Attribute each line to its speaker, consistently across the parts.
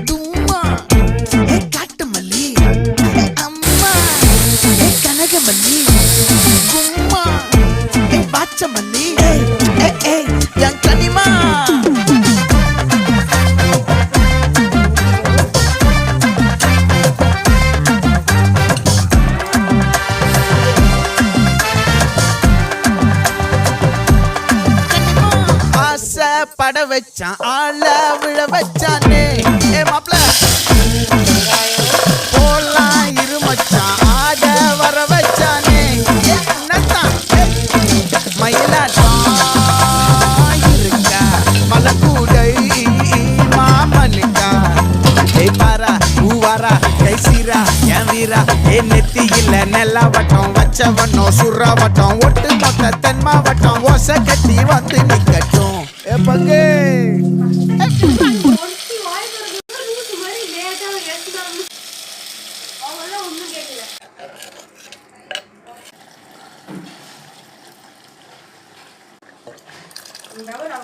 Speaker 1: தும்மா ஏ காட்டு மல்லி ஏ அம்மா ஏ கனகமல்லி கும்மா ஏ பாச்ச மல்லி ஏ ஏ என் கனிமா பட வச்சான் ஆள விழ வச்சானே ஏ மாப்ள போலாம் இருமச்சான் ஆட வர வச்சானே என்னத்தான் மயிலாட்டம் இருக்கா மலக்கூடை மாமனுக்கா ஏ பாரா பூவாரா கைசீரா என் வீரா ஏ நெத்தியில நெல்லாவட்டம் வச்சவட்டம் சுறாவட்டம் ஒட்டு மொத்த தென் மாவட்டம் ஓசை கட்டி வந்து நிக்கட்டும் பங்கே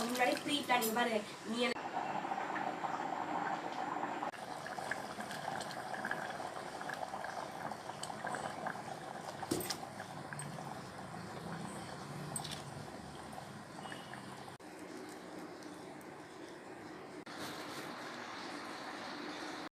Speaker 2: முன்னாடி ப்ரீ பிளானிங் பாரு. நீ